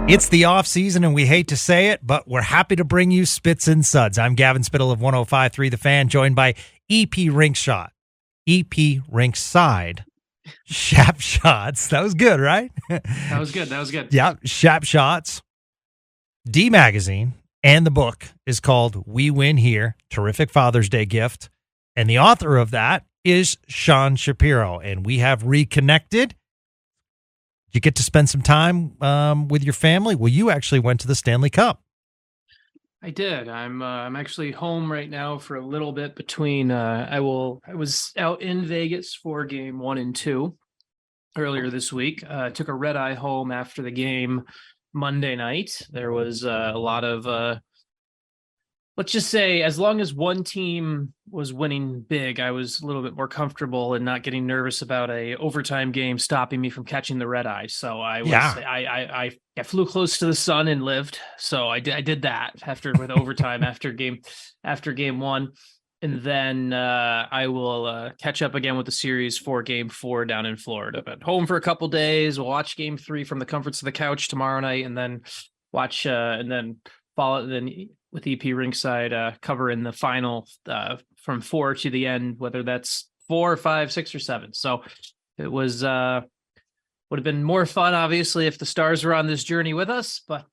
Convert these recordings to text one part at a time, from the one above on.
It's the off season, and we hate to say it, but we're happy to bring you Spits and Suds. I'm Gavin Spittle of 105.3 The Fan, joined by EP Rinkshot, EP Rinkside, Shap Shots. That was good, right? That was good. Yeah, Shap Shots, D Magazine, and the book is called We Win Here, terrific Father's Day gift. And the author of that is Sean Shapiro, and we have reconnected. You get to spend some time with your family. Well, you actually went to the Stanley Cup. I did. I'm actually home right now for a little bit between. I was out in Vegas for game 1 and 2 earlier this week. Took a red eye home after the game Monday night. There was a lot of. Let's just say, as long as one team was winning big, I was a little bit more comfortable and not getting nervous about a overtime game stopping me from catching the red eye. So I flew close to the sun and lived. So I did that with overtime after game 1, and then I will catch up again with the series for game 4 down in Florida. But home for a couple days. We'll watch game 3 from the comforts of the couch tomorrow night, and then watch and then follow with EP Rinkside covering the final from 4 to the end, whether that's 4, 5, 6, or 7. So it was would have been more fun, obviously, if the Stars were on this journey with us. But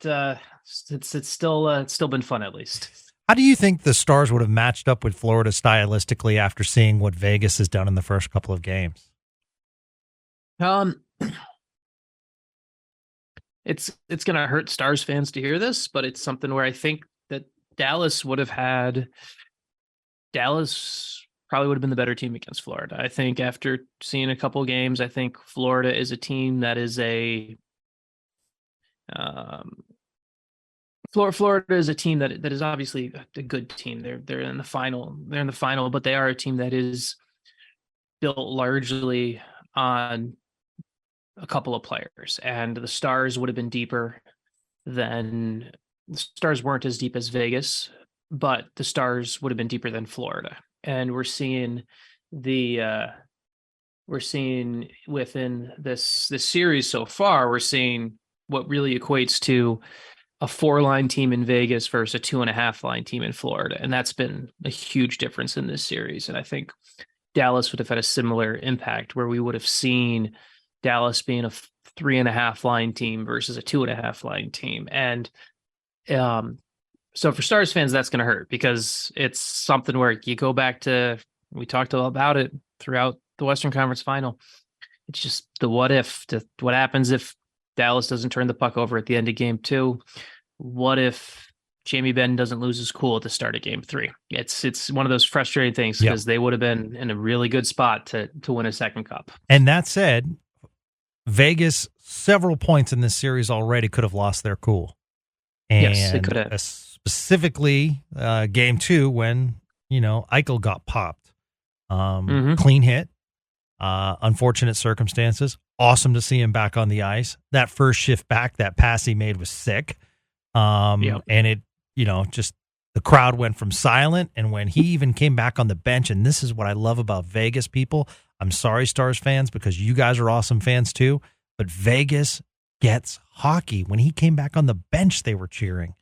it's still been fun, at least. How do you think the Stars would have matched up with Florida stylistically after seeing what Vegas has done in the first couple of games? It's going to hurt Stars fans to hear this, but it's something where I think that Dallas probably would have been the better team against Florida. I think after seeing a couple games, I think Florida is a team that is Florida is a team that is obviously a good team. They're in the final. They're in the final, but they are a team that is built largely on a couple of players, and the Stars would have been deeper than the Stars weren't as deep as Vegas, but the Stars would have been deeper than Florida. And we're seeing within this series so far, we're seeing what really equates to a 4-line team in Vegas versus a 2.5-line team in Florida. And that's been a huge difference in this series. And I think Dallas would have had a similar impact, where we would have seen Dallas being a 3.5-line team versus a 2.5-line team. And so for Stars fans, that's going to hurt, because it's something where you go back to, we talked about it throughout the Western Conference Final. It's just the what happens if Dallas doesn't turn the puck over at the end of game 2? What if Jamie Benn doesn't lose his cool at the start of game 3? It's one of those frustrating things, because they would have been in a really good spot to win a second cup. And that said, Vegas, several points in this series already could have lost their cool. And yes, it could have. Specifically, game 2, when, Eichel got popped. Clean hit, unfortunate circumstances. Awesome to see him back on the ice. That first shift back, that pass he made was sick. And it, just the crowd went from silent. And when he even came back on the bench, and this is what I love about Vegas, people. I'm sorry, Stars fans, because you guys are awesome fans too, but Vegas gets hockey. When he came back on the bench, they were cheering.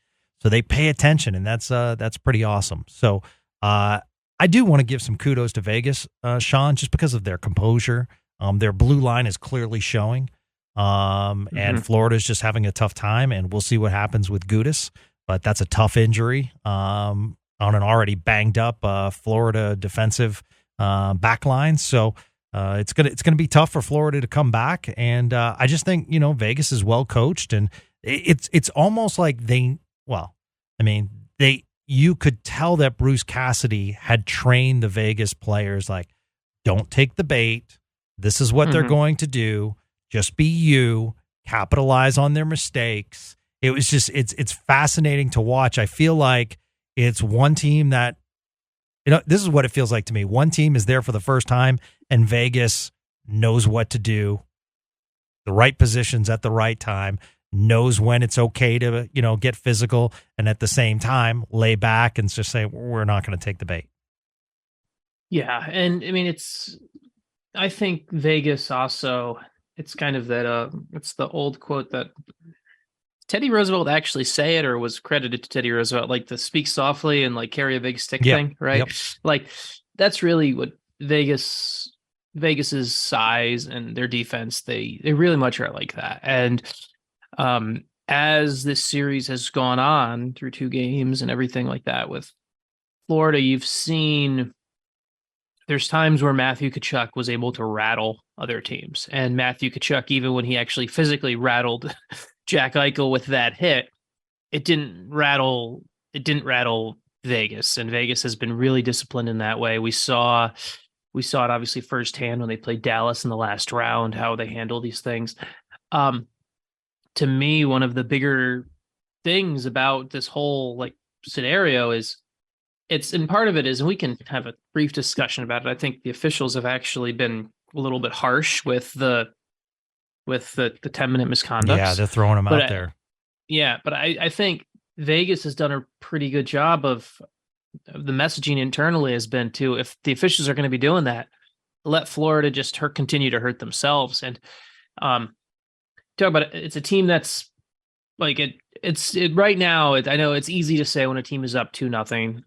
So they pay attention, and that's pretty awesome. So I do want to give some kudos to Vegas, Sean, just because of their composure. Their blue line is clearly showing, and Florida's just having a tough time, and we'll see what happens with Gudas. But that's a tough injury on an already banged up Florida defensive back line. So it's gonna be tough for Florida to come back, and I just think Vegas is well coached, and it's almost like you could tell that Bruce Cassidy had trained the Vegas players, like, don't take the bait. This is what they're going to do. Just be you. Capitalize on their mistakes. It was just it's fascinating to watch. I feel like it's one team that, this is what it feels like to me. One team is there for the first time, and Vegas knows what to do. The right positions at the right time, knows when it's okay to, get physical, and at the same time lay back and just say, we're not going to take the bait. Yeah. And I mean, I think Vegas also, it's kind of that, it's the old quote that Teddy Roosevelt actually say it, or was credited to Teddy Roosevelt, like the speak softly and like carry a big stick thing, right? Yep. Like that's really what Vegas's size and their defense, they really much are like that. And as this series has gone on through 2 games and everything like that with Florida, you've seen there's times where Matthew Tkachuk was able to rattle other teams. And Matthew Tkachuk, even when he actually physically rattled Jack Eichel with that hit, it didn't rattle Vegas. And Vegas has been really disciplined in that way. We saw it obviously firsthand when they played Dallas in the last round, how they handle these things. To me, one of the bigger things about this whole like scenario is and part of it is, and we can have a brief discussion about it. I think the officials have actually been a little bit harsh with the 10-minute misconduct. Yeah, they're throwing them out there. Yeah, but I think Vegas has done a pretty good job of the messaging internally has been to, if the officials are going to be doing that, let Florida just continue to hurt themselves. And talk about it, it's a team that's like it's right now. I know it's easy to say when a team is up 2-0.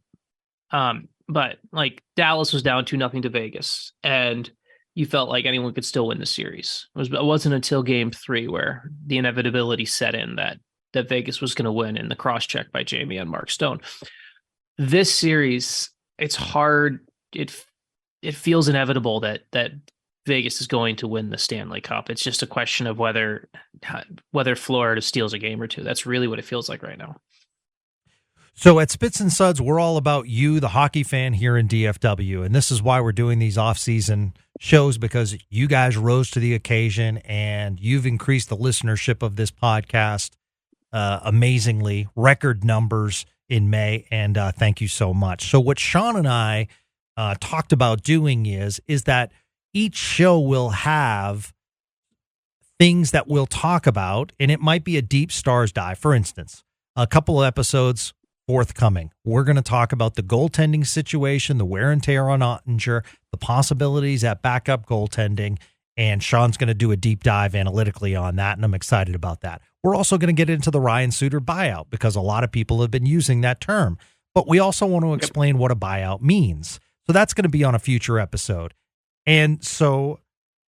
But like Dallas was down 2-0 to Vegas, and you felt like anyone could still win the series. It wasn't until game 3 where the inevitability set in that Vegas was going to win in the cross check by Jamie and Mark Stone. This series, it's hard. It feels inevitable that Vegas is going to win the Stanley Cup. It's just a question of whether Florida steals a game or two. That's really what it feels like right now. So at Spits and Suds, we're all about you, the hockey fan here in DFW. And this is why we're doing these off-season shows, because you guys rose to the occasion and you've increased the listenership of this podcast amazingly, record numbers in May. And thank you so much. So what Sean and I talked about doing is that each show will have things that we'll talk about, and it might be a deep stars dive. For instance, a couple of episodes forthcoming, we're going to talk about the goaltending situation, the wear and tear on Ottinger, the possibilities at backup goaltending, and Sean's going to do a deep dive analytically on that, and I'm excited about that. We're also going to get into the Ryan Suter buyout, because a lot of people have been using that term, but we also want to explain what a buyout means. So that's going to be on a future episode. And so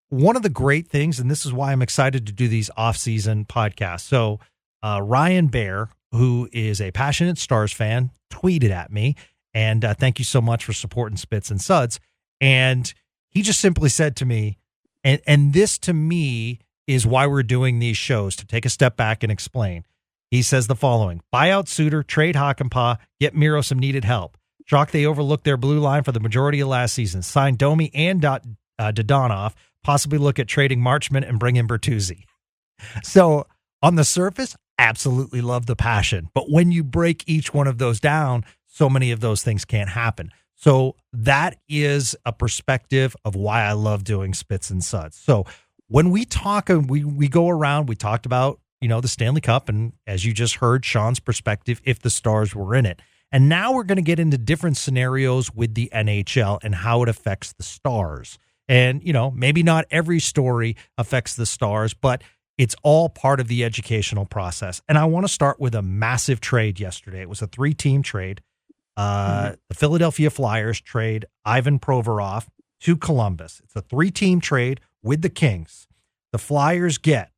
one of the great things, and this is why I'm excited to do these off-season podcasts. So Ryan Bear, who is a passionate Stars fan, tweeted at me, and thank you so much for supporting Spits and Suds. And he just simply said to me, and this to me is why we're doing these shows, to take a step back and explain. He says the following: buyout Suter, trade Hakanpää, get Miro some needed help. Shocked they overlooked their blue line for the majority of last season. Sign Domi and Dodonov, possibly look at trading Marchment and bring in Bertuzzi. So on the surface, absolutely love the passion. But when you break each one of those down, so many of those things can't happen. So that is a perspective of why I love doing Spits and Suds. So when we talk and we go around, we talked about, the Stanley Cup, and as you just heard, Sean's perspective, if the Stars were in it. And now we're going to get into different scenarios with the NHL and how it affects the Stars. And, maybe not every story affects the Stars, but it's all part of the educational process. And I want to start with a massive trade yesterday. It was a 3-team trade. The Philadelphia Flyers trade Ivan Provorov to Columbus. It's a 3-team trade with the Kings. The Flyers get,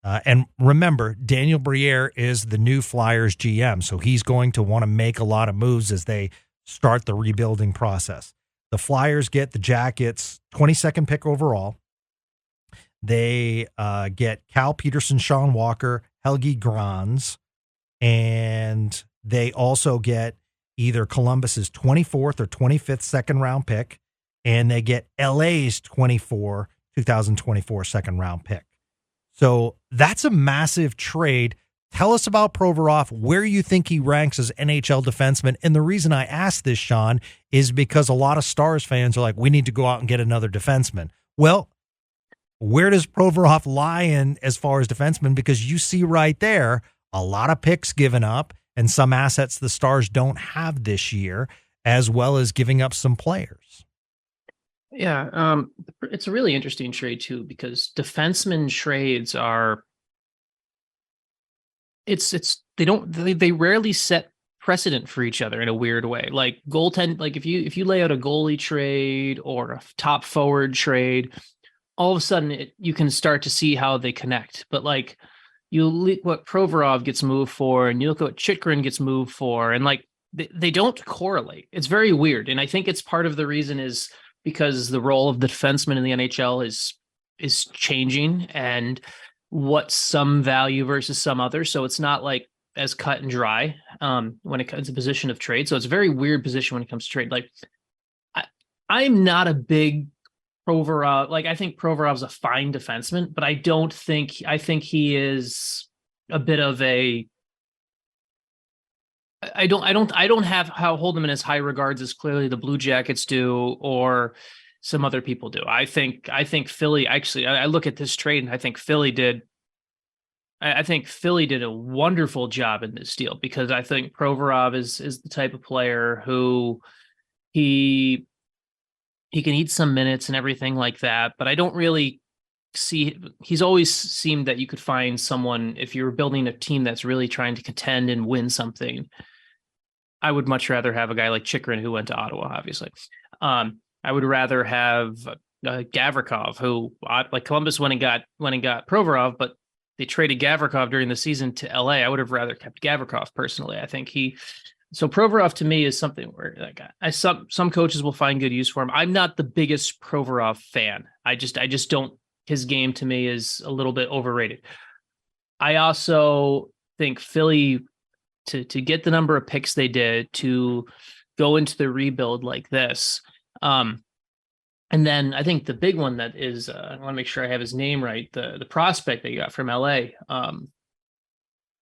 and remember, Daniel Briere is the new Flyers GM, so he's going to want to make a lot of moves as they start the rebuilding process. The Flyers get the Jackets' 22nd pick overall. They get Cal Peterson, Sean Walker, Helgi Grans, and they also get either Columbus's 24th or 25th second-round pick, and they get LA's 2024 second-round pick. So that's a massive trade. Tell us about Provorov, where you think he ranks as NHL defenseman. And the reason I ask this, Sean, is because a lot of Stars fans are like, we need to go out and get another defenseman. Well, where does Provorov lie in as far as defenseman? Because you see right there, a lot of picks given up and some assets the Stars don't have this year, as well as giving up some players. Yeah, it's a really interesting trade too, because defenseman trades are they rarely set precedent for each other in a weird way. Like goaltend, like if you lay out a goalie trade or a top forward trade, all of a sudden you can start to see how they connect. But like you look what Provorov gets moved for, and you look at what Chychrun gets moved for, and like they don't correlate. It's very weird, and I think it's part of the reason is because the role of the defenseman in the NHL is changing, and what some value versus some other. So it's not like as cut and dry when it comes to position of trade. So it's a very weird position when it comes to trade. Like I'm not a big Provorov. Like I think Provorov's a fine defenseman, but I think he is a bit of a. I don't have how hold him in as high regards as clearly the Blue Jackets do or some other people do. I think Philly actually. I look at this trade and I think Philly did a wonderful job in this deal, because I think Provorov is the type of player who he can eat some minutes and everything like that, but I don't really see. He's always seemed that you could find someone if you're building a team that's really trying to contend and win something. I would much rather have a guy like Chychrun who went to Ottawa, obviously. I would rather have Gavrikov, who like Columbus went and got Provorov, but they traded Gavrikov during the season to LA. I would have rather kept Gavrikov personally. I think so Provorov to me is something where like some coaches will find good use for him. I'm not the biggest Provorov fan. I just don't. His game to me is a little bit overrated. I also think Philly to get the number of picks they did, to go into the rebuild like this. And then I think the big one that is, I want to make sure I have his name right. The prospect that you got from LA.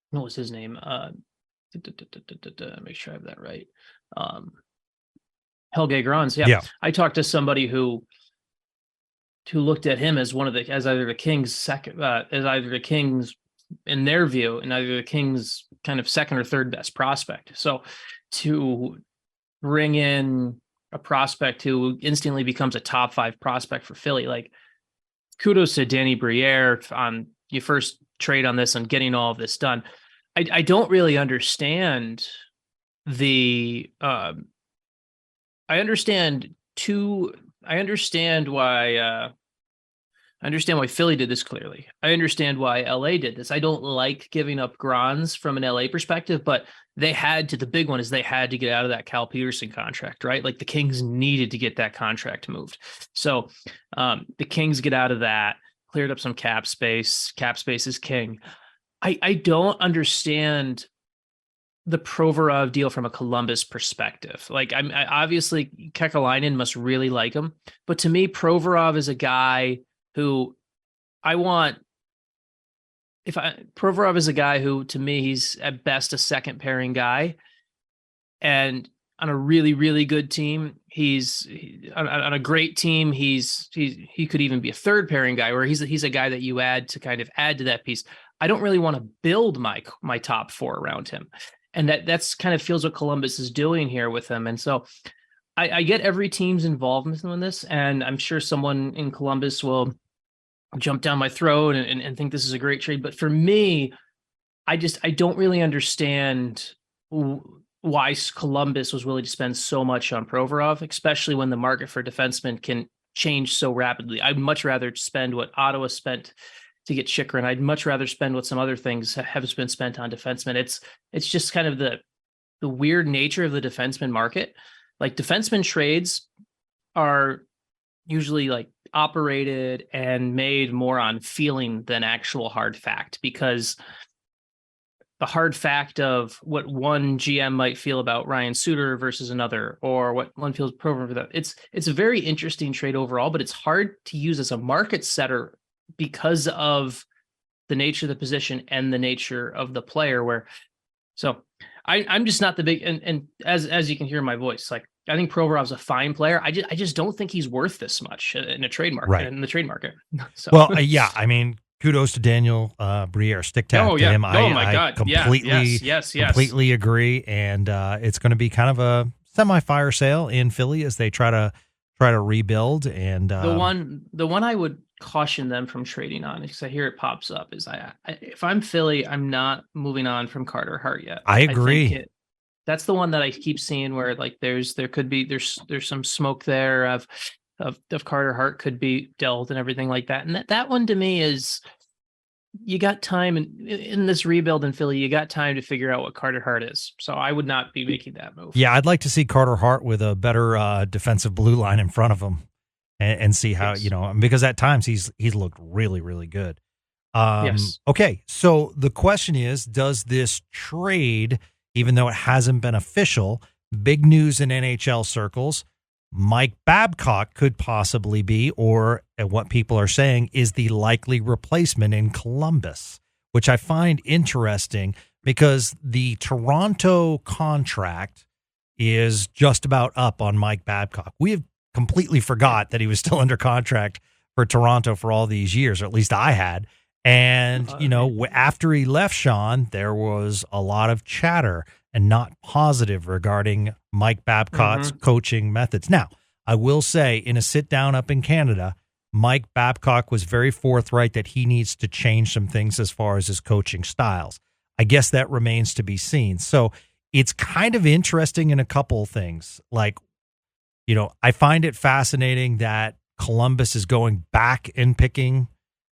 What was his name? Make sure I have that right. Helge Grans. Yeah. I talked to somebody who looked at him as as either the Kings in their view, and either the Kings kind of second or third best prospect. So to bring in a prospect who instantly becomes a top 5 prospect for Philly, like kudos to Danny Briere on your first trade on this and getting all of this done. I don't really understand I understand why Philly did this clearly. I understand why LA did this. I don't like giving up Grans from an LA perspective, but the big one is they had to get out of that Cal Peterson contract, right? Like the Kings needed to get that contract moved. So the Kings get out of that, cleared up some cap space. Cap space is king. I don't understand the Provorov deal from a Columbus perspective. Like I obviously Kekalainen must really like him, but to me, Provorov is a guy who Provorov is a guy who, to me, he's at best a second pairing guy. And on a really, really good team, on a great team, he could even be a third pairing guy, where he's a guy that you add to that piece. I don't really want to build my top 4 around him. And that's kind of feels what Columbus is doing here with him. And so I get every team's involvement in this, and I'm sure someone in Columbus will jump down my throat and think this is a great trade. But for me, I don't really understand why Columbus was willing to spend so much on Provorov, especially when the market for defensemen can change so rapidly. I'd much rather spend what Ottawa spent to get Chychrun. I'd much rather spend what some other things have been spent on defensemen. It's just kind of the weird nature of the defenseman market. Like defenseman trades are usually like operated and made more on feeling than actual hard fact, because the hard fact of what one GM might feel about Ryan Suter versus another, or what one feels program for that. It's a very interesting trade overall, but it's hard to use as a market setter because of the nature of the position and the nature of the player. So I'm just not the big, and as you can hear in my voice, like I think Provorov's a fine player. I just don't think he's worth this much in a trade market, in the trade market. So. Well, yeah, I mean, kudos to Daniel Briere. Stick tap to him. My God. Completely agree. And it's going to be kind of a semi-fire sale in Philly as they try to rebuild. And the one I would caution them from trading on because I hear it pops up. Is if I'm Philly, I'm not moving on from Carter Hart yet. I agree. That's the one that I keep seeing where like there's some smoke there of Carter Hart could be dealt and everything like that. And that one to me is, you got time in this rebuild in Philly, you got time to figure out what Carter Hart is. So I would not be making that move. Yeah, I'd like to see Carter Hart with a better defensive blue line in front of him and see how, because at times he's looked really, really good. Yes. Okay, so the question is, does this trade, even though it hasn't been official, big news in NHL circles, Mike Babcock could possibly be, or what people are saying, is the likely replacement in Columbus, which I find interesting because the Toronto contract is just about up on Mike Babcock. We have completely forgot that he was still under contract for Toronto for all these years, or at least I had. And, after he left, Sean, there was a lot of chatter and not positive regarding Mike Babcock's coaching methods. Now, I will say, in a sit-down up in Canada, Mike Babcock was very forthright that he needs to change some things as far as his coaching styles. I guess that remains to be seen. So it's kind of interesting in a couple of things. Like, I find it fascinating that Columbus is going back and picking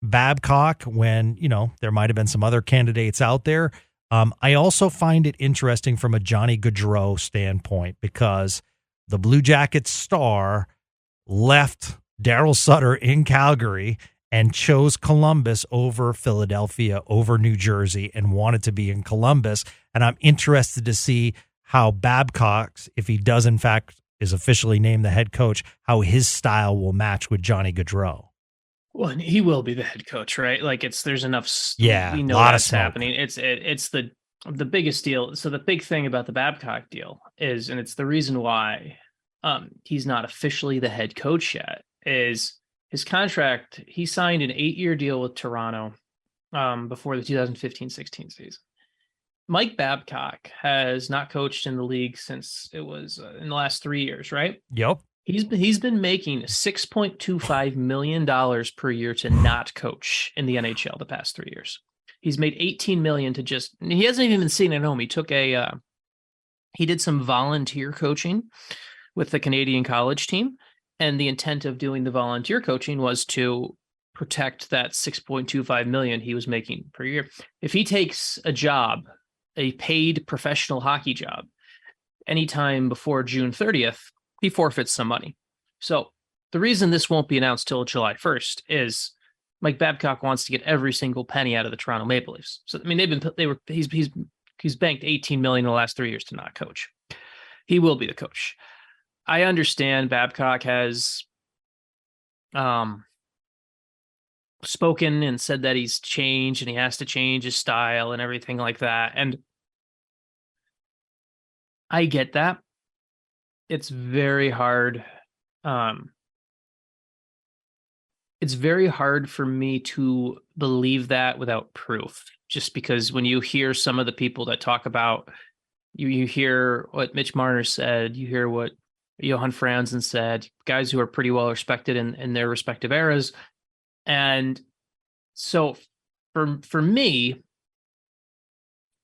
Babcock when, there might have been some other candidates out there. I also find it interesting from a Johnny Gaudreau standpoint because the Blue Jackets star left Darryl Sutter in Calgary and chose Columbus over Philadelphia, over New Jersey, and wanted to be in Columbus. And I'm interested to see how Babcock's, if he does in fact is officially named the head coach, how his style will match with Johnny Gaudreau. Well, and he will be the head coach, right? Like there's enough. Yeah, we know that's happening. It's the biggest deal. So the big thing about the Babcock deal is, and it's the reason why he's not officially the head coach yet, is his contract. He signed an 8-year deal with Toronto before the 2015-16 season. Mike Babcock has not coached in the league since it was in the last 3 years, right? Yep. He's been making $6.25 million per year to not coach in the NHL the past 3 years. He's made $18 million to just. He hasn't even been sitting at home. He took he did some volunteer coaching with the Canadian college team, and the intent of doing the volunteer coaching was to protect that $6.25 million he was making per year. If he takes a job, a paid professional hockey job, anytime before June 30th. He forfeits some money. So the reason this won't be announced till July 1st is Mike Babcock wants to get every single penny out of the Toronto Maple Leafs. So I mean, he's banked $18 million in the last 3 years to not coach. He will be the coach. I understand Babcock has spoken and said that he's changed and he has to change his style and everything like that. And I get that. It's very hard. It's very hard for me to believe that without proof, just because when you hear some of the people that talk about, you hear what Mitch Marner said, you hear what Johan Franzen said, guys who are pretty well respected in their respective eras. And so for me,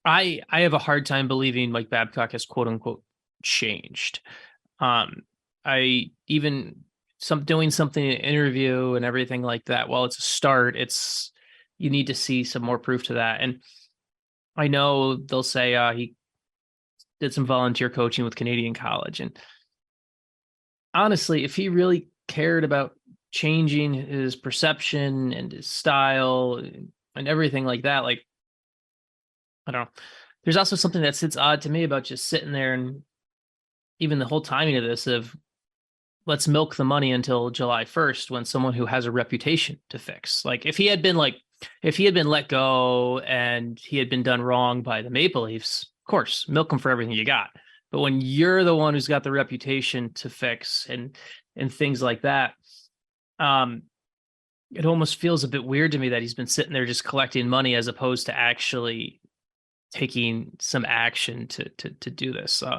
I have a hard time believing Mike Babcock has quote unquote changed. I even doing something in an interview and everything like that. While it's a start, you need to see some more proof to that. And I know they'll say he did some volunteer coaching with Canadian college. And honestly, if he really cared about changing his perception and his style and everything like that, like, I don't know. There's also something that sits odd to me about just sitting there and even the whole timing of this of let's milk the money until July 1st when someone who has a reputation to fix. Like if he had been let go and he had been done wrong by the Maple Leafs, of course, milk him for everything you got. But when you're the one who's got the reputation to fix and things like that, it almost feels a bit weird to me that he's been sitting there just collecting money as opposed to actually taking some action to do this. So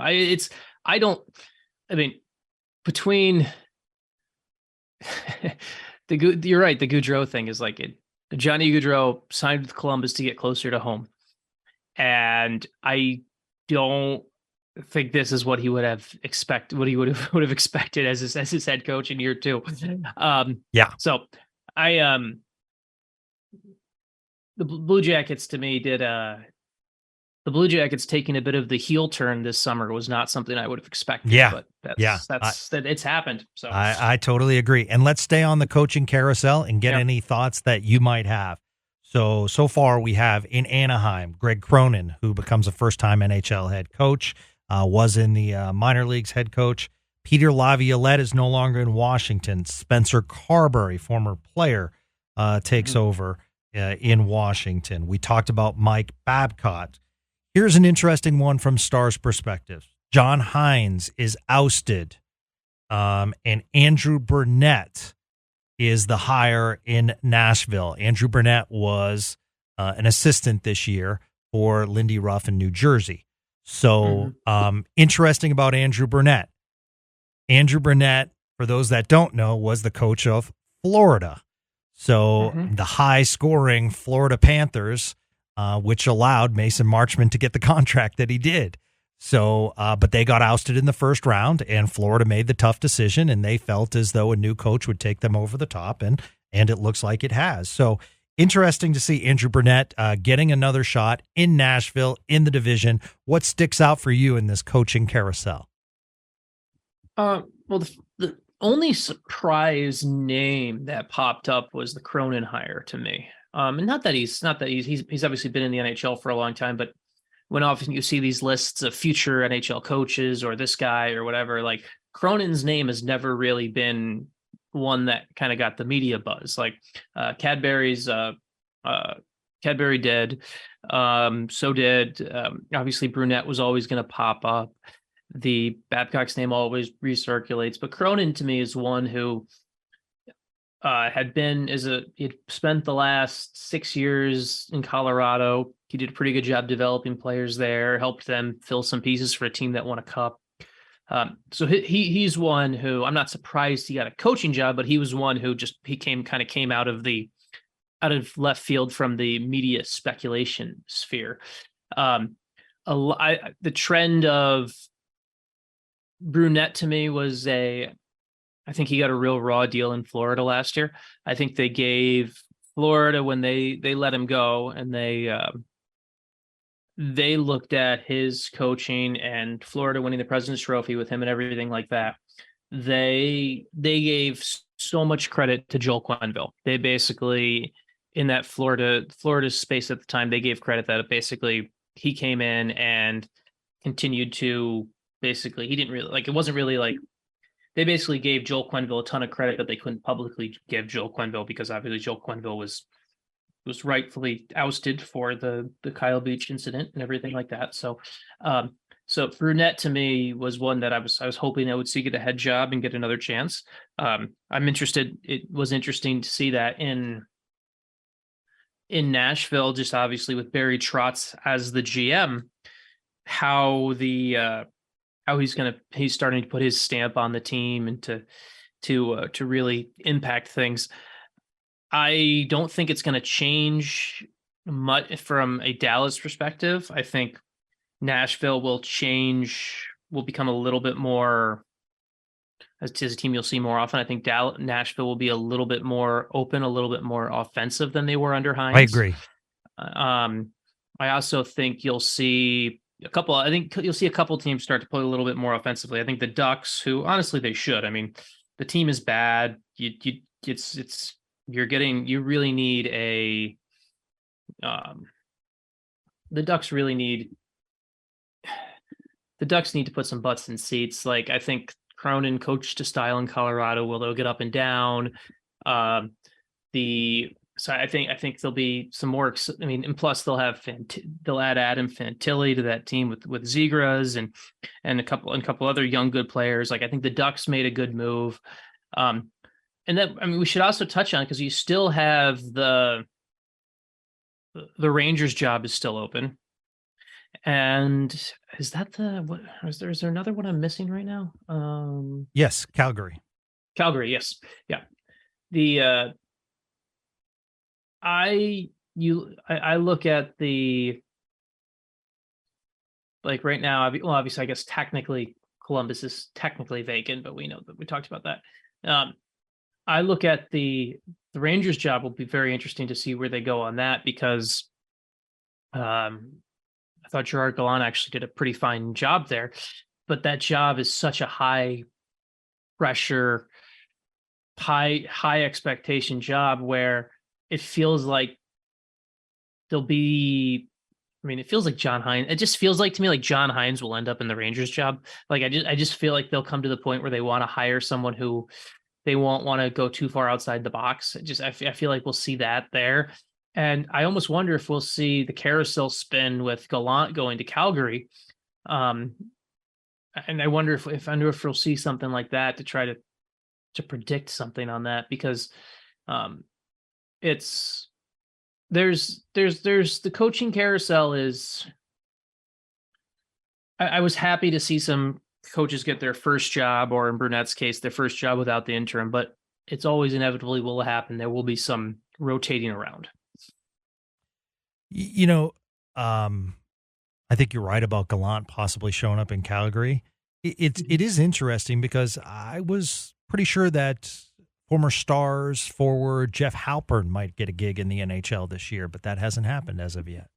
between You're right. The Gaudreau thing is like it. Johnny Gaudreau signed with Columbus to get closer to home, and I don't think this is what he would have expected. What he would have expected as his head coach in year two. Yeah. So I the Blue Jackets to me did the Blue Jackets taking a bit of the heel turn this summer was not something I would have expected. Yeah. But Yeah. it's happened. So I totally agree. And let's stay on the coaching carousel and get any thoughts that you might have. So far we have in Anaheim, Greg Cronin, who becomes a first-time NHL head coach, was in the minor leagues head coach. Peter Laviolette is no longer in Washington. Spencer Carberry, former player, takes over in Washington. We talked about Mike Babcock. Here's an interesting one from Stars' perspective. John Hines is ousted, and Andrew Burnett is the hire in Nashville. Andrew Burnett was an assistant this year for Lindy Ruff in New Jersey. So interesting about Andrew Burnett. Andrew Burnett, for those that don't know, was the coach of Florida. So the high-scoring Florida Panthers, which allowed Mason Marchment to get the contract that he did. So, but they got ousted in the first round, and Florida made the tough decision, and they felt as though a new coach would take them over the top, and it looks like it has. So interesting to see Andrew Burnett getting another shot in Nashville in the division. What sticks out for you in this coaching carousel? Well, the only surprise name that popped up was the Cronin hire to me. And not that he's obviously been in the NHL for a long time, but when often you see these lists of future NHL coaches or this guy or whatever, like Cronin's name has never really been one that kind of got the media buzz. Like Cadbury did, so did obviously Brunette was always going to pop up. The Babcock's name always recirculates, but Cronin to me is one who he'd spent the last 6 years in Colorado. He did a pretty good job developing players there, helped them fill some pieces for a team that won a cup. So he's one who I'm not surprised he got a coaching job, but he was one who came out of left field from the media speculation sphere. The trend of Brunette to me was I think he got a real raw deal in Florida last year. I think they gave Florida when they let him go, and they looked at his coaching and Florida winning the President's Trophy with him and everything like that. They gave so much credit to Joel Quenneville. They basically, in that Florida space at the time, they gave credit that basically he came in and continued to basically, he didn't really it wasn't really like, they basically gave Joel Quenneville a ton of credit that they couldn't publicly give Joel Quenneville, because obviously Joel Quenneville was rightfully ousted for the Kyle Beach incident and everything like that. So Brunette to me was one that I was hoping I would see get a head job and get another chance. I'm interested. It was interesting to see that in Nashville, just obviously with Barry Trotz as the GM, how he's starting to put his stamp on the team and to really impact things. I don't think it's going to change much from a Dallas perspective. I think Nashville will become a little bit more, as a team you'll see more often. I think Nashville will be a little bit more open, a little bit more offensive than they were under Hines. I agree. I also think you'll see a couple teams start to play a little bit more offensively. I think the Ducks, who honestly they should. I mean, the team is bad. You really need the Ducks need to put some butts in seats. Like, I think Cronin coached a style in Colorado where they'll get up and down. So I think there'll be some more. I mean, and plus they'll add Adam Fantilli to that team with Zegras and a couple other young good players. Like, I think the Ducks made a good move. And then, I mean, we should also touch on, because you still have the Rangers job is still open. And is there another one I'm missing right now? Yes, Calgary. Calgary, yes. Yeah. the I look at the, like right now, obviously, I guess technically Columbus is technically vacant, but we know that we talked about that. I look at the Rangers job will be very interesting to see where they go on that, because I thought Gerard Gallant actually did a pretty fine job there, but that job is such a high pressure, high expectation job where it feels like there'll be, I mean, it feels like John Hines. It just feels like to me like John Hines will end up in the Rangers job. Like I just feel like they'll come to the point where they want to hire someone who they won't want to go too far outside the box. I feel like we'll see that there. And I almost wonder if we'll see the carousel spin with Gallant going to Calgary. And I wonder if we'll see something like that to try to predict something on that, because it's there's the coaching carousel is. I was happy to see some coaches get their first job, or in Burnett's case, their first job without the interim, but it's always inevitably will happen. There will be some rotating around. You know, I think you're right about Gallant possibly showing up in Calgary. It is interesting because I was pretty sure that former Stars forward Jeff Halpern might get a gig in the NHL this year, but that hasn't happened as of yet.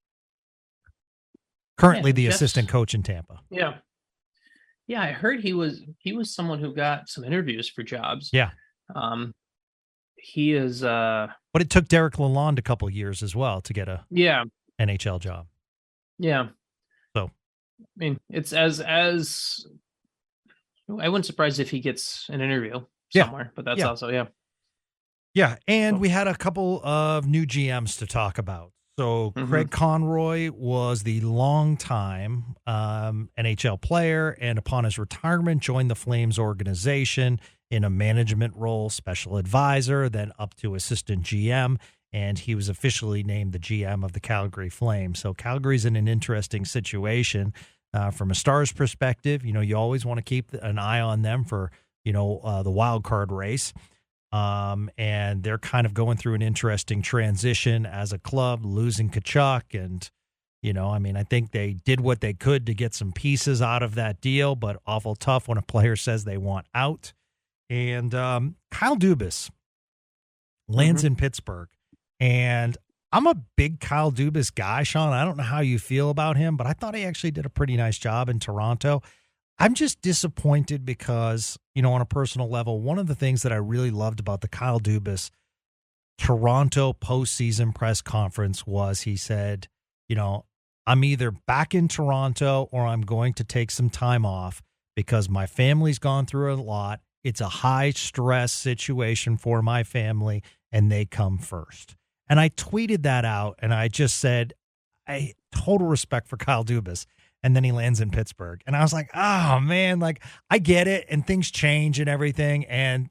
Currently, the assistant coach in Tampa. Yeah, I heard he was someone who got some interviews for jobs. Yeah, he is. But it took Derek Lalonde a couple of years as well to get a NHL job. Yeah. So, I mean, it's as I wouldn't surprise if he gets an interview somewhere, but that's also Yeah, and we had a couple of new GMs to talk about. So Craig Conroy was the longtime NHL player, and upon his retirement, joined the Flames organization in a management role, special advisor, then up to assistant GM, and he was officially named the GM of the Calgary Flames. So Calgary's in an interesting situation from a Stars perspective. You know, you always want to keep an eye on them for, the wild card race. And they're kind of going through an interesting transition as a club, losing Tkachuk. And, I think they did what they could to get some pieces out of that deal, but awful tough when a player says they want out. And Kyle Dubas lands in Pittsburgh. And I'm a big Kyle Dubas guy, Sean. I don't know how you feel about him, but I thought he actually did a pretty nice job in Toronto. I'm just disappointed because, on a personal level, one of the things that I really loved about the Kyle Dubas Toronto postseason press conference was he said, I'm either back in Toronto or I'm going to take some time off because my family's gone through a lot. It's a high stress situation for my family and they come first. And I tweeted that out and I just said, total respect for Kyle Dubas. And then he lands in Pittsburgh. And I was like, oh, man, like, I get it. And things change and everything. And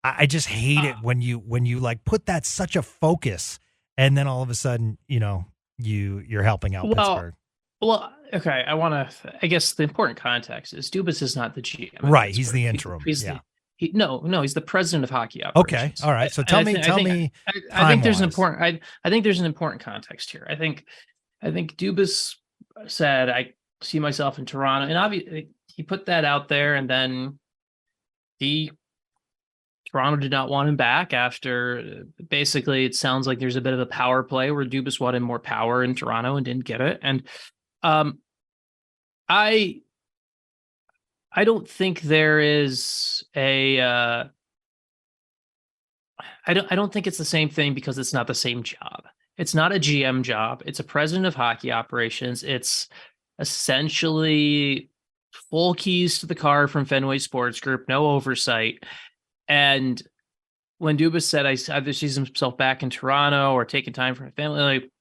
I just hate it when you like put that such a focus. And then all of a sudden, you're helping out Pittsburgh. Well, okay. I guess the important context is Dubas is not the GM. Right. He's the interim. He's Okay. All right. So tell me. I think there's an important context here. I think Dubas said, I see myself in Toronto, and obviously he put that out there, and then Toronto did not want him back after basically it sounds like there's a bit of a power play where Dubas wanted more power in Toronto and didn't get it. And I don't think there is I don't think it's the same thing because it's not the same job. It's not a GM job. It's a president of hockey operations. It's essentially full keys to the car from Fenway Sports Group, no oversight. And when Dubas said I either sees himself back in Toronto or taking time for my family,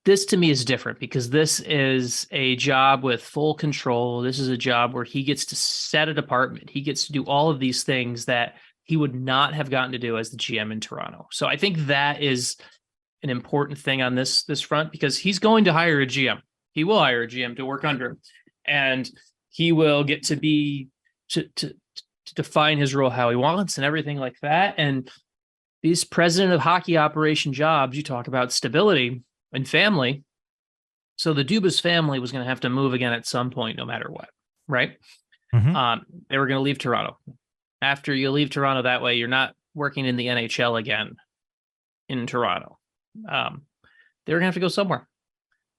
this to me is different because this is a job with full control. This is a job where he gets to set a department. He gets to do all of these things that he would not have gotten to do as the GM in Toronto. So I think that is an important thing on this front because he's going to hire a GM. He will hire a GM to work under him, and he will get to be to to define his role how he wants and everything like that. And these president of hockey operation jobs, you talk about stability and family. So the Dubas family was going to have to move again at some point, no matter what, right? Mm-hmm. They were going to leave Toronto. After you leave Toronto that way, you're not working in the NHL again in Toronto. They were going to have to go somewhere.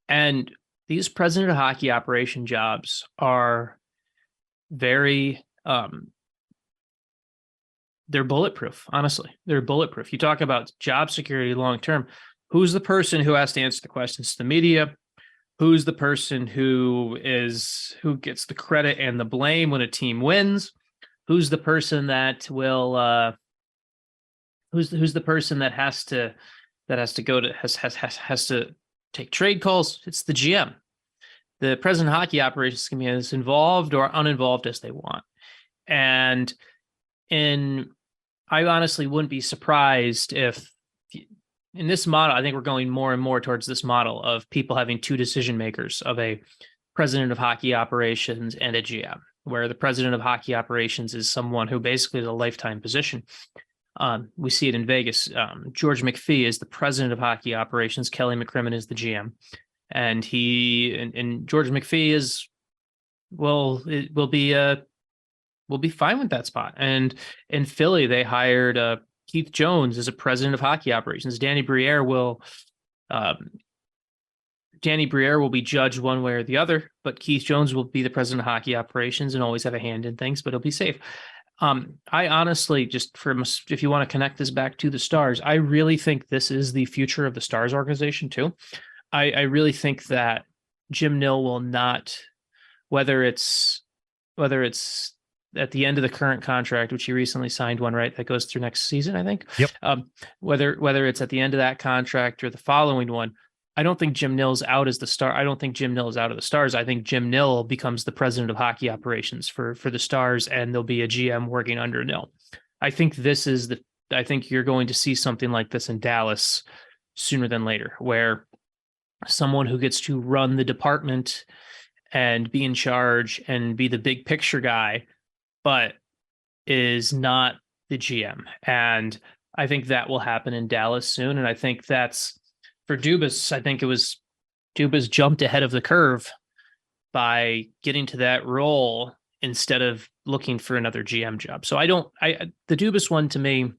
And these president of hockey operation jobs are very, they're bulletproof, honestly. They're bulletproof. You talk about job security long-term. Who's the person who has to answer the questions to the media? Who's the person who gets the credit and the blame when a team wins? Who's the person that will who's the person that has to take trade calls? It's the GM. The president of hockey operations can be as involved or uninvolved as they want. And I honestly wouldn't be surprised if in this model, I think we're going more and more towards this model of people having two decision makers, of a president of hockey operations and a GM, where the president of hockey operations is someone who basically is a lifetime position. We see it in Vegas. George McPhee is the president of hockey operations. Kelly McCrimmon is the GM. And George McPhee will be fine with that spot. And in Philly, they hired Keith Jones as a president of hockey operations. Danny Briere will be judged one way or the other, but Keith Jones will be the president of hockey operations and always have a hand in things, but he'll be safe. I honestly, if you want to connect this back to the Stars, I really think this is the future of the Stars organization too. I really think that Jim Nill will not, whether it's at the end of the current contract, which he recently signed one, right, that goes through next season, I think. Yep. Whether it's at the end of that contract or the following one, I don't think Jim Nill's out as the star. I don't think Jim Nill is out of the Stars. I think Jim Nill becomes the president of hockey operations for the Stars, and there'll be a GM working under Nill. I think I think you're going to see something like this in Dallas sooner than later, where someone who gets to run the department and be in charge and be the big picture guy, but is not the GM. And I think that will happen in Dallas soon. And I think that's for Dubas. I think it was Dubas jumped ahead of the curve by getting to that role instead of looking for another GM job. So the Dubas one, to me,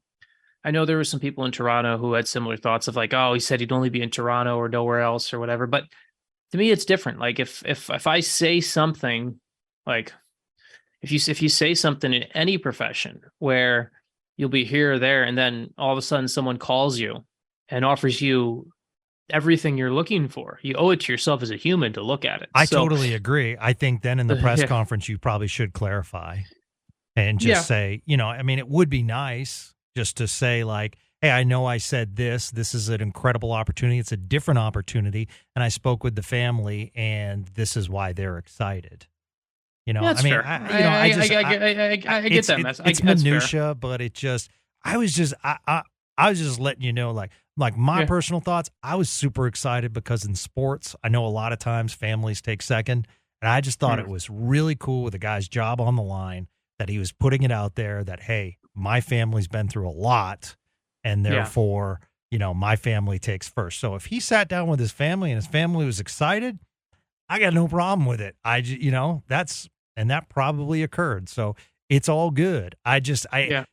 I know there were some people in Toronto who had similar thoughts of like, oh, he said he'd only be in Toronto or nowhere else or whatever. But to me, it's different. Like if I say something, like if you say something in any profession where you'll be here or there, and then all of a sudden someone calls you and offers you everything you're looking for, you owe it to yourself as a human to look at it. I totally agree. I think then in the press conference, you probably should clarify and just say, it would be nice just to say like, hey, I know I said this. This is an incredible opportunity. It's a different opportunity. And I spoke with the family, and this is why they're excited. That's fair. I get that mess. It's minutia, but I was just letting you know, like my personal thoughts. I was super excited because in sports, I know a lot of times families take second, and I just thought it was really cool with the guy's job on the line that he was putting it out there that, hey, my family's been through a lot, and therefore, my family takes first. So if he sat down with his family and his family was excited, I got no problem with it. That probably occurred. So it's all good. I tweeted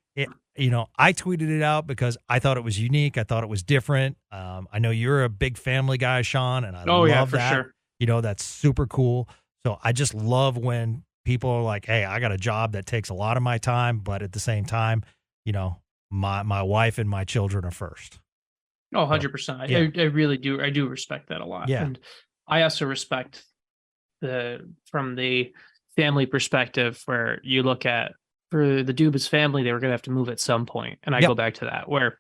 it out because I thought it was unique. I thought it was different. I know you're a big family guy, Sean, and I love that. Sure. That's super cool. So I just love when people are like, hey, I got a job that takes a lot of my time, but at the same time, my wife and my children are first. Oh, 100%. I really do. I do respect that a lot. Yeah. And I also respect from the family perspective, where you look at, for the Dubas family, they were going to have to move at some point. And I go back to that, where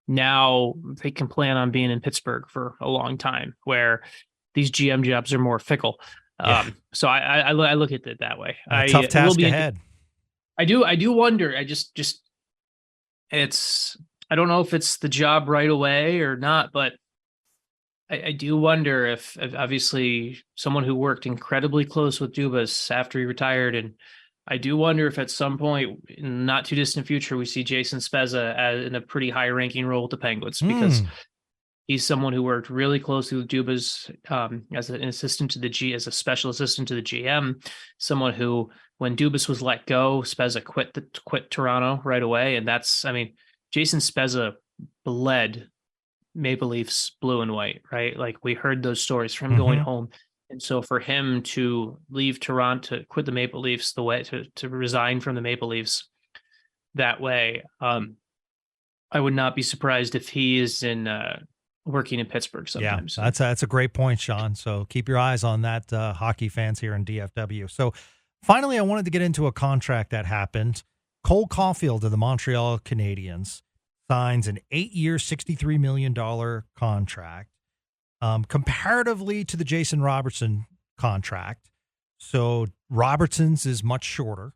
now they can plan on being in Pittsburgh for a long time, where these GM jobs are more fickle. So I look at it that way. A tough task ahead. I do wonder. I don't know if it's the job right away or not, but I do wonder if obviously someone who worked incredibly close with Dubas after he retired, and I do wonder if at some point, in not too distant future, we see Jason Spezza in a pretty high ranking role with the Penguins, because he's someone who worked really closely with Dubas as an assistant to as a special assistant to the GM. Someone who, when Dubas was let go, Spezza quit Toronto right away, and Jason Spezza bled Maple Leafs blue and white, right? Like, we heard those stories from him going home. And so for him to leave Toronto, quit the Maple Leafs to resign from the Maple Leafs that way, I would not be surprised if he is working in Pittsburgh sometimes. Yeah, that's a great point, Sean. So keep your eyes on that, hockey fans here in DFW. So finally, I wanted to get into a contract that happened. Cole Caufield of the Montreal Canadiens signs an 8-year, $63 million contract. Comparatively to the Jason Robertson contract. So Robertson's is much shorter.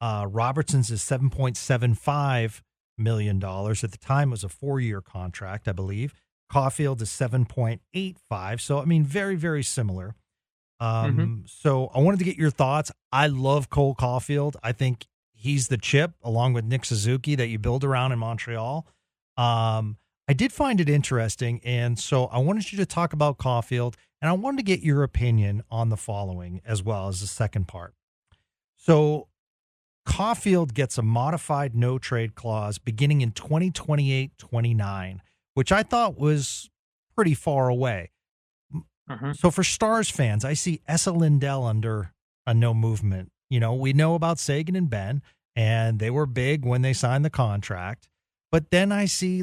Robertson's is $7.75 million. At the time, it was a 4-year contract, I believe. Caufield is 7.85. So, very, very similar. So I wanted to get your thoughts. I love Cole Caufield. I think he's the chip, along with Nick Suzuki, that you build around in Montreal. I did find it interesting, and so I wanted you to talk about Caufield, and I wanted to get your opinion on the following as well as the second part. So Caufield gets a modified no-trade clause beginning in 2028-29, which I thought was pretty far away. So for Stars fans, I see Esa Lindell under a no movement. We know about Sagan and Ben, and they were big when they signed the contract. But then I see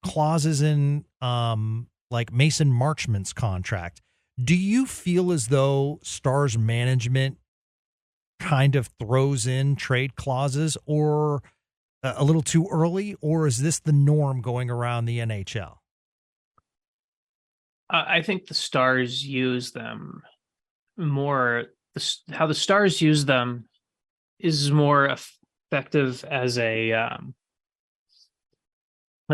clauses in Mason Marchment's contract. Do you feel as though Stars management kind of throws in trade clauses or a little too early, or is this the norm going around the NHL? I think the Stars use them more. How the Stars use them is more effective as a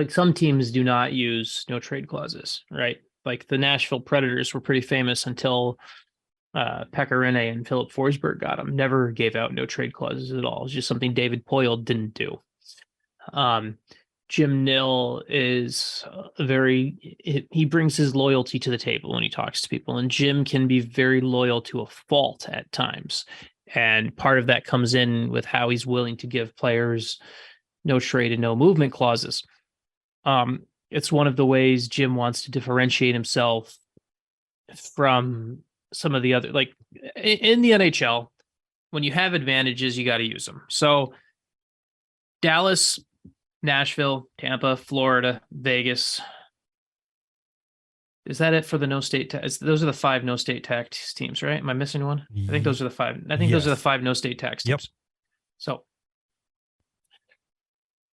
some teams do not use no trade clauses, right? Like the Nashville Predators were pretty famous until Pekka Rinne and Philip Forsberg got them. Never gave out no trade clauses at all. It's just something David Poile didn't do. Jim Nill is he brings his loyalty to the table when he talks to people, and Jim can be very loyal to a fault at times. And part of that comes in with how he's willing to give players no trade and no movement clauses. It's one of the ways Jim wants to differentiate himself from some of the other, in the NHL, when you have advantages, you got to use them. So Dallas, Nashville, Tampa, Florida, Vegas. Is that it for the no state tax? Those are the 5 no state tax teams, right? Am I missing one? I think those are the 5. I think those are the 5 no state tax teams. Yep. So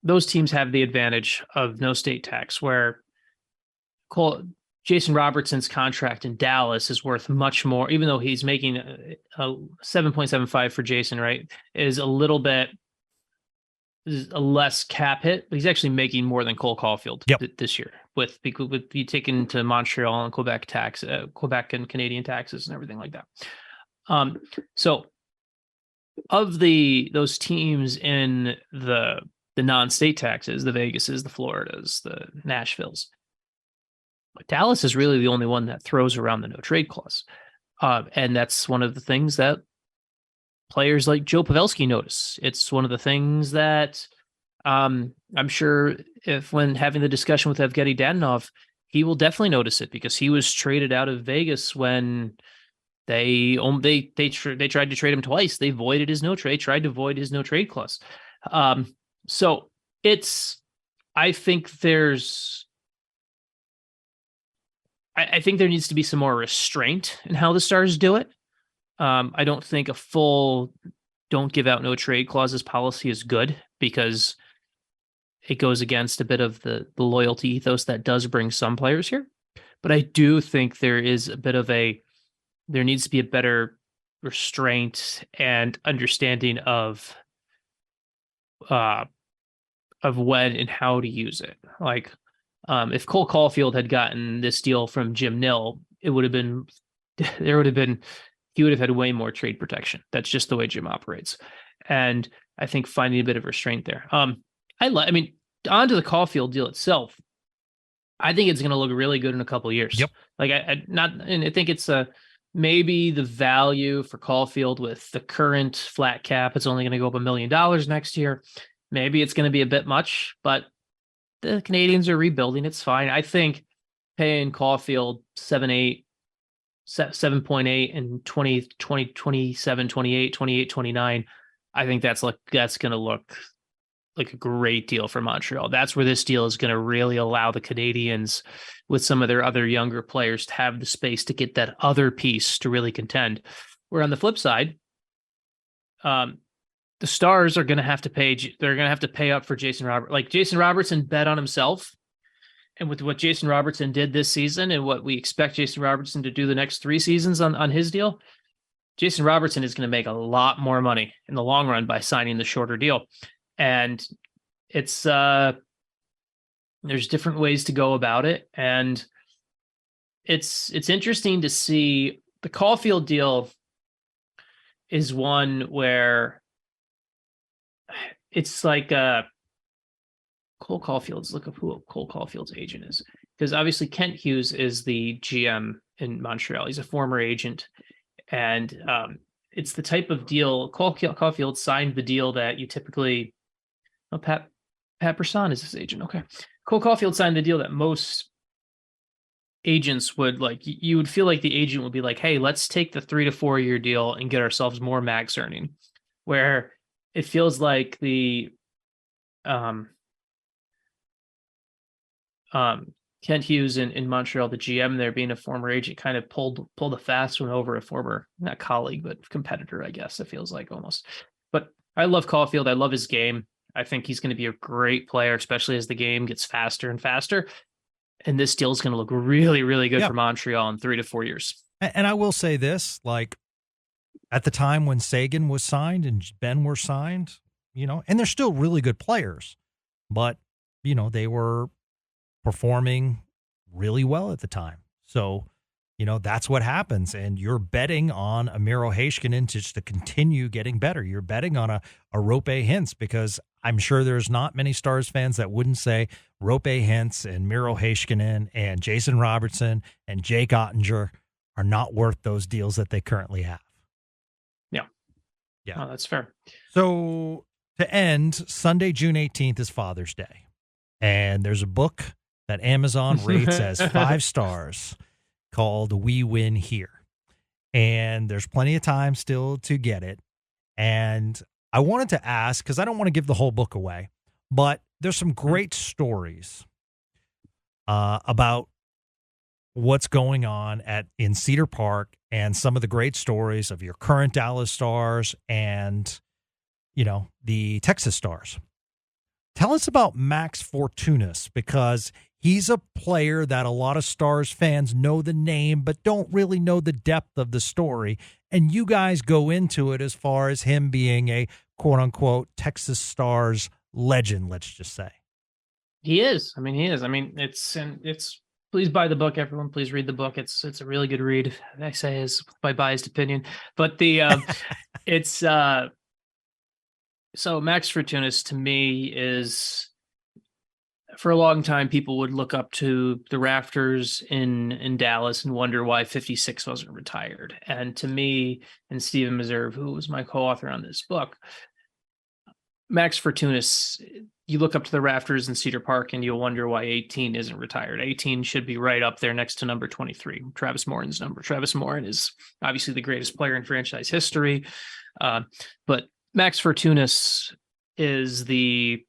those teams have the advantage of no state tax, where Jason Robertson's contract in Dallas is worth much more, even though he's making a 7.75 for Jason, right? Is a little bit a less cap hit, but he's actually making more than Cole Caufield this year with be taken to Montreal and Quebec and Canadian taxes and everything like that. So of those teams in the non-state taxes, the Vegases, the Floridas, the Nashvilles, Dallas is really the only one that throws around the no trade clause. And that's one of the things that players like Joe Pavelski notice. It's one of the things that I'm sure when having the discussion with Evgeny Dadonov, he will definitely notice it, because he was traded out of Vegas when they tried to trade him twice. They tried to void his no trade clause. So I think there needs to be some more restraint in how the Stars do it. I don't think a full don't give out no trade clauses policy is good, because it goes against a bit of the loyalty ethos that does bring some players here. But I do think there needs to be a better restraint and understanding of when and how to use it. If Cole Caufield had gotten this deal from Jim Nill, he would have had way more trade protection. That's just the way Jim operates. And I think finding a bit of restraint there. I mean, onto the Caufield deal itself. I think it's going to look really good in a couple of years. Yep. Like I think it's maybe the value for Caufield with the current flat cap, it's only going to go up $1 million next year. Maybe it's going to be a bit much, but the Canadians are rebuilding. It's fine. I think paying Caufield 7.8 in 27, 28, 28, 29. I think that's going to look like a great deal for Montreal. That's where this deal is going to really allow the Canadians, with some of their other younger players, to have the space to get that other piece to really contend. Where on the flip side, the Stars are going to have to pay. They're going to have to pay up for Jason Robertson. Like, Jason Robertson bet on himself, and with what Jason Robertson did this season and what we expect Jason Robertson to do the next 3 seasons on his deal, Jason Robertson is going to make a lot more money in the long run by signing the shorter deal. And it's there's different ways to go about it, and it's interesting to see. The Caufield deal is one where it's like Cole Caufield's, look up who Cole Caufield's agent is, because obviously Kent Hughes is the GM in Montreal. He's a former agent, and it's the type of deal. Cole Caufield signed the deal that you typically. Oh, Pat Brisson is his agent. Okay. Cole Caufield signed the deal that most agents would like. You would feel like the agent would be like, hey, let's take the 3 to 4 year deal and get ourselves more max earning, where it feels like the Kent Hughes in Montreal, the GM there, being a former agent, kind of pulled a fast one over a former, not colleague, but competitor, I guess it feels like almost. But I love Caufield. I love his game. I think he's going to be a great player, especially as the game gets faster and faster. And this deal is going to look really, really good for Montreal in 3 to 4 years. And I will say this, like, at the time when Sagan was signed and Ben were signed, and they're still really good players, but, they were performing really well at the time. So, that's what happens. And you're betting on a Miro Heiskanen to continue getting better. You're betting on a Rope Hintz, because I'm sure there's not many Stars fans that wouldn't say Rope Hintz and Miro Heiskanen and Jason Robertson and Jake Ottinger are not worth those deals that they currently have. Yeah. Oh, that's fair. So to end, Sunday, June 18th is Father's Day. And there's a book that Amazon rates as 5 stars called We Win Here. And there's plenty of time still to get it. And I wanted to ask, because I don't want to give the whole book away, but there's some great stories about what's going on in Cedar Park, and some of the great stories of your current Dallas Stars and, the Texas Stars. Tell us about Max Fortunas, because he's a player that a lot of Stars fans know the name, but don't really know the depth of the story. And you guys go into it as far as him being a quote-unquote Texas Stars legend, let's just say. He is. He is. It's please buy the book, everyone. Please read the book. It's a really good read. I say is my biased opinion, but it's so Max Fortunas to me is, for a long time, people would look up to the rafters in Dallas and wonder why 56 wasn't retired. And to me, and Stephen Meserve, who was my co-author on this book, Max Fortunas, you look up to the rafters in Cedar Park and you'll wonder why 18 isn't retired. 18 should be right up there next to number 23, Travis Morin's number. Travis Morin is obviously the greatest player in franchise history. But Max Fortunas is the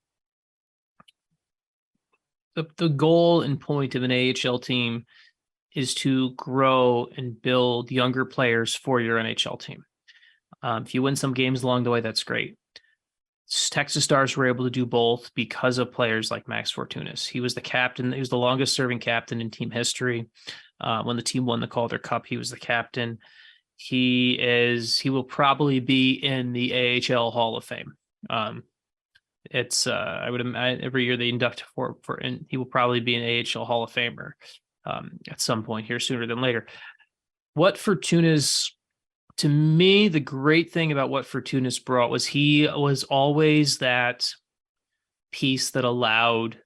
goal and point of an AHL team is to grow and build younger players for your NHL team. If you win some games along the way, that's great. Texas Stars were able to do both because of players like Max Fortunas. He was the captain. He was the longest serving captain in team history. When the team won the Calder Cup, he was the captain. He will probably be in the AHL Hall of Fame. Every year they induct and he will probably be an AHL Hall of Famer at some point here, sooner than later. What Fortuna's to me, the great thing about what Fortunus brought was he was always that piece that allowed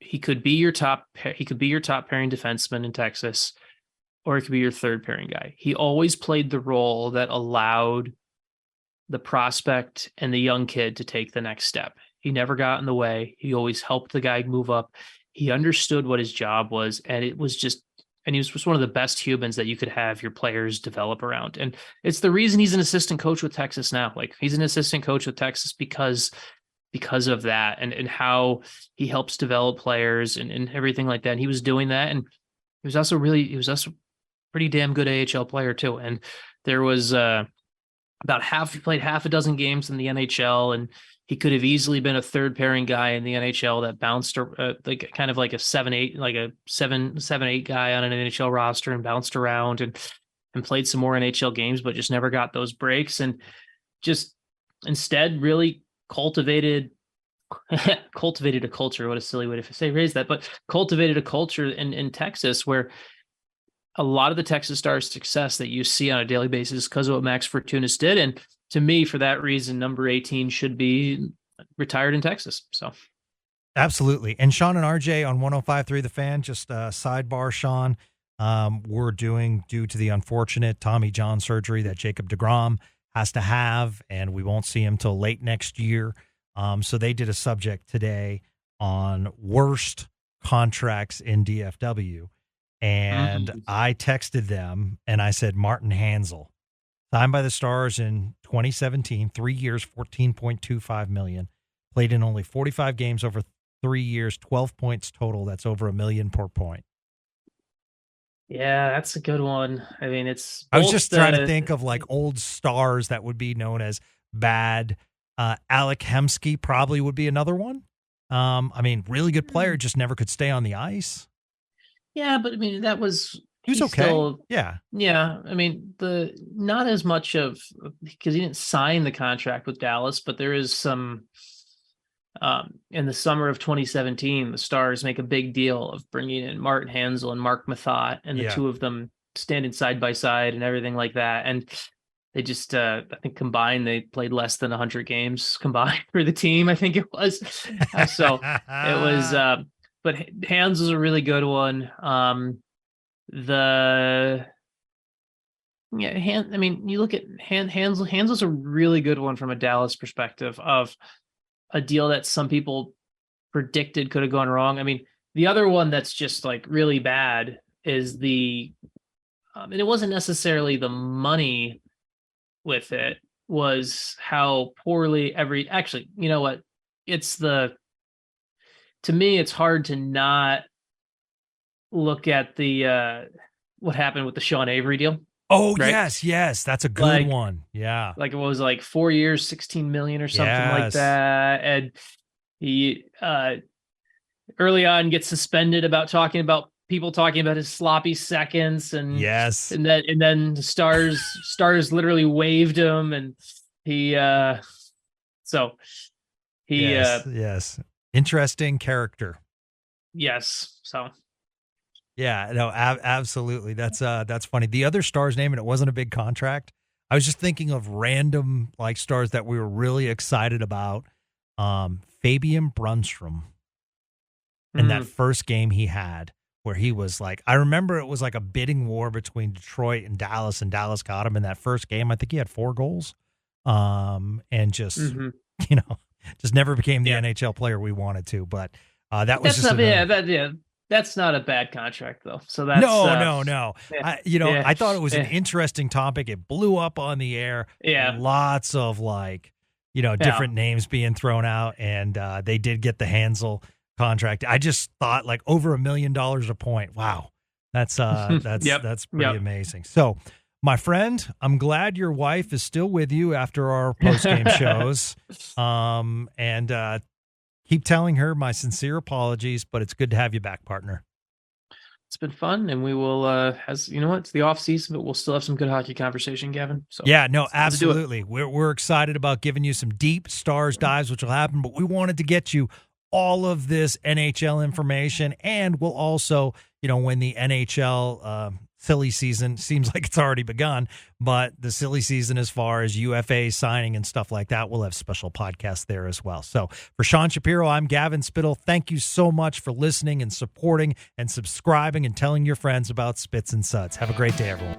he could be your top pairing defenseman in Texas, or it could be your third pairing guy. He always played the role that allowed the prospect and the young kid to take the next step. He never got in the way. He always helped the guy move up. He understood what his job was, and he was one of the best humans that you could have your players develop around. And it's the reason he's an assistant coach with Texas now. Like, he's an assistant coach with Texas because of that and how he helps develop players and everything like that. And he was doing that. And he was also a pretty damn good AHL player too. And there was he played half a dozen games in the NHL, and he could have easily been a third pairing guy in the NHL that bounced like kind of like a 7-8, like a 7-8 guy on an NHL roster and bounced around and played some more NHL games, but just never got those breaks, and just instead really cultivated a culture. What a silly way to raise that, but cultivated a culture in Texas where a lot of the Texas Stars success that you see on a daily basis because of what Max Fortunus did. And to me, for that reason, number 18 should be retired in Texas. So absolutely. And Sean and RJ on 105.3 The Fan, just sidebar, Sean, we're doing, due to the unfortunate Tommy John surgery that Jacob deGrom has to have, and we won't see him till late next year. So they did a subject today on worst contracts in DFW. And I texted them and I said, Martin Hanzal, signed by the Stars in 2017, 3 years, $14.25 million, played in only 45 games over 3 years, 12 points total. That's over $1 million per point. Yeah, that's a good one. I mean, I was just trying to think of like old stars that would be known as bad. Alec Hemsky probably would be another one. I mean, really good player, just never could stay on the ice. Yeah, but I mean, he was okay. Yeah. I mean, not as much because he didn't sign the contract with Dallas, but there is some. In the summer of 2017, the Stars make a big deal of bringing in Martin Hanzal and Mark Mathot, and the two of them standing side by side and everything like that. And they just, I think combined, they played less than 100 games combined for the team. I think it was. So it was. But Hands was a really good one. You look at Hands was a really good one from a Dallas perspective of a deal that some people predicted could have gone wrong. I mean, the other one that's just like really bad is and it wasn't necessarily the money with it, was how poorly actually, you know what? To me, it's hard to not look at what happened with the Sean Avery deal. Oh, right? Yes. That's a good one. Yeah. Like it was like 4 years, 16 million or something like that. And he early on gets suspended about people talking about his sloppy seconds. And yes. And then the Stars literally waived him. And yes. Interesting character. Yes. So. Yeah, no, absolutely. That's funny. The other Stars name, and it wasn't a big contract. I was just thinking of random like stars that we were really excited about. Fabian Brunstrom, and that first game he had where he was like, I remember it was like a bidding war between Detroit and Dallas Dallas got him in that first game. I think he had 4 goals. And just just never became the NHL player we wanted to. But that's not a bad contract though. So that's no. Yeah. I thought it was an interesting topic. It blew up on the air. Yeah. Lots of different names being thrown out, and they did get the Hanzal contract. I just thought like over $1 million a point. Wow. That's pretty amazing. So my friend, I'm glad your wife is still with you after our post-game shows. And keep telling her my sincere apologies, but it's good to have you back, partner. It's been fun, and we will, it's the off season, but we'll still have some good hockey conversation, Gavin. So yeah, no, absolutely. We're excited about giving you some deep Stars dives, which will happen, but we wanted to get you all of this NHL information, and we'll also, when the NHL silly season. Seems like it's already begun, but the silly season as far as UFA signing and stuff like that, we'll have special podcasts there as well. So for Sean Shapiro, I'm Gavin Spittle. Thank you so much for listening and supporting and subscribing and telling your friends about Spits and Suds. Have a great day, everyone.